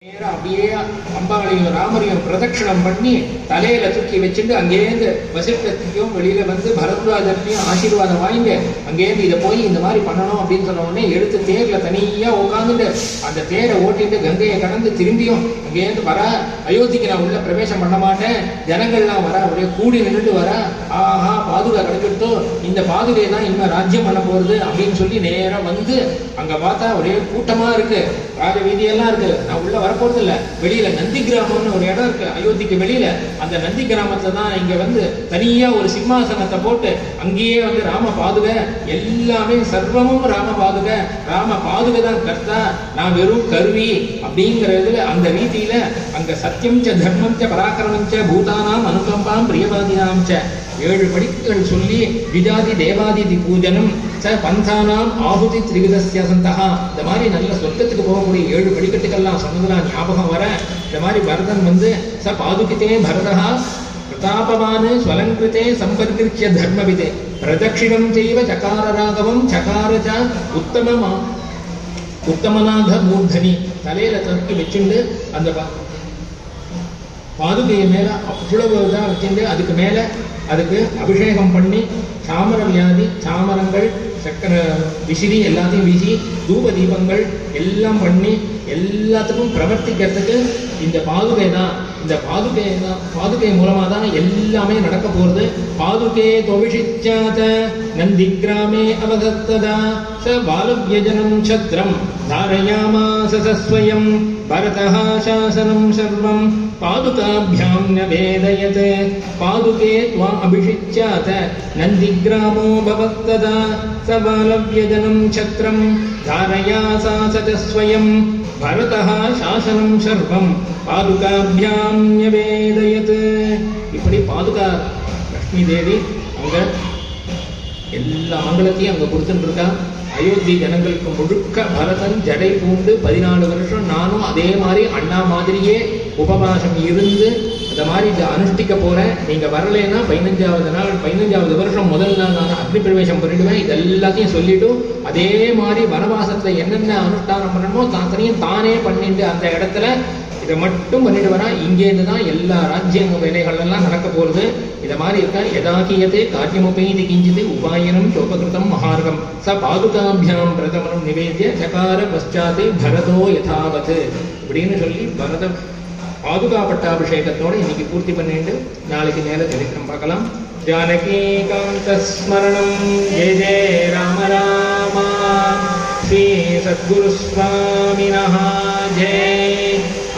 அப்படியே அம்பாளையும் ராமரையும் பிரதட்சணம் பண்ணி தலையில தூக்கி வச்சுட்டு அங்கேருந்து வசிஷ்டத்தையும் வெளியில வந்து பரத்வாஜத்தையும் ஆசீர்வாதம் வாங்கிங்க அங்கேருந்து இதை போய் இந்த மாதிரி பண்ணணும் அப்படின்னு சொன்ன உடனே எடுத்து தேர்ல தனியா உட்காந்துட்டு அந்த தேரை ஓட்டிட்டு கங்கையை கடந்து திரும்பியும் அங்கேருந்து வர அயோத்திக்கு நான் உள்ள பிரவேசம் பண்ண மாட்டேன், ஜனங்கள்லாம் வர ஒரே கூடி நின்றுட்டு வர, ஆஹா பாதுகா கிடைச்சிட்டோ, இந்த பாதுகை தான் இனிமே ராஜ்யம் பண்ண போறது அப்படின்னு சொல்லி நேரம் வந்து அங்க பார்த்தா ஒரே கூட்டமா இருக்கு, ராஜ வீதியெல்லாம் இருக்கு. நான் உள்ள வரப்போறது இல்லை, வெளியில நந்தி கிராமம்னு ஒரு இடம் இருக்கு அயோத்திக்கு வெளியில, அந்த நந்தி கிராமத்துல தான் இங்க வந்து தனியா ஒரு சிம்மாசனத்தை போட்டு அங்கேயே வந்து ராம பாதுகை எல்லாமே சர்வமும் ராம பாதுகை தான் கர்த்தா, நான் வெறும் கருவி அப்படிங்கிறதுல அந்த ரீதியில அங்க சத்தியம் ச தர்மம் ச பராக்கிரமம் ச பூதானாம் அனுகம்பாம் பிரியபாதினாம் ச 7 படிப்புகள் சொல்லி விஜாதி தேவாதி பூஜனம் ச பந்தானாம் ஆகுதி திரிவிதஸ்ய சந்தகா, இந்த மாதிரி நல்ல சொர்க்கத்துக்கு போகக்கூடிய 7 படிக்கட்டுகள்லாம் சொன்னதுலாம் ஞாபகம் வர, இந்த மாதிரி பரதன் வந்து ச பாதுகிதே பரதா பிரதாபவான் ஸ்வலங்கிருத்தே சம்பத்கிருத்திய தர்மவிதே பிரதட்சிணம் செய்வ சகார ராகவம் சகார ச உத்தமநாத மூர்தனி, தலையில தூக்கி வச்சுண்டு அந்த பாதுகையை மேல அவ்வளவு இதாக வச்சுட்டு அதுக்கு மேல அதுக்கு அபிஷேகம் பண்ணி சாமர வியாதி சாமரங்கள் சக்கர விசிறி எல்லாத்தையும் வீசி தூப தீபங்கள் எல்லாம் பண்ணி எல்லாத்துக்கும் பிரவர்த்திக்கிறதுக்கு இந்த பாதுகை தான், இந்த பாதுகை மூலமா தான் எல்லாமே நடக்க போறது. பாதுகே தொவிஷிச்சாத நந்தி கிராமே அவதத்ததா ச பாலவ்யஜனம் சத்ரம் தாரயாமாச சஸ்வயம் பரதஹ சாசனம் சர்வம் பாதுகாபியாம் நவேதயத் பாதுகே த்வாம் அபிஷிச்சாத நந்தி கிராமோ பவத்ததா ச பாலவ்யஜனம் சத்ரம் தாரயாசாச ஸ்வயம் பரதஹ சாசனம் சர்வம் பாதுகாபியாம் நவேதயத். இப்படி பாதுகா லக்ஷ்மி தேவி அங்க எல்லா மங்களத்தையும் அங்க கொடுத்துட்டு இருக்கா. அயோத்தி ஜனங்களுக்கு முழுக்க பரதன் ஜடை பூண்டு 14 வருஷம், நானும் அதே மாதிரி அண்ணா மாதிரியே உபவாசம் இருந்து அந்த மாதிரி அனுஷ்டிக்க போறேன், நீங்க வரலைன்னா 15வது நாள் 15வது வருஷம் முதல் நாள் நான் அக்னி பிரவேசம் பண்ணிடுவேன், இது எல்லாத்தையும் சொல்லிட்டு அதே மாதிரி வனவாசத்துல என்னென்ன அனுஷ்டானம் பண்ணணுமோ தாத்தனையும் தானே பண்ணிட்டு அந்த இடத்துல இதை மட்டும் பண்ணிட்டு வரா. இங்கேருந்து தான் எல்லா ராஜ்யங்க வேலைகள் எல்லாம் நடக்க போறது. இதை மாதிரி இருக்கா யதாகியதே காரியமுபைதி கிஞ்சிது உபாயனம் சோபகிருதம் மகார்கம் ச பாதுகாபியாம் பிரதமனம் நிவேத்திய சகார பశ్చాத் பரதோ யதாவத் இப்படின்னு சொல்லி பரத பாதுகா பட்டாபிஷேகத்தோட இன்னைக்கு பூர்த்தி பண்ணிட்டு நாளைக்கு மேல சரித்திரம் பார்க்கலாம். ஜானகி காந்த ஸ்மரணம் ஜெய ஜெய ராம ராமா ஸ்ரீ சத்குரு சுவாமினஹ ஜெய.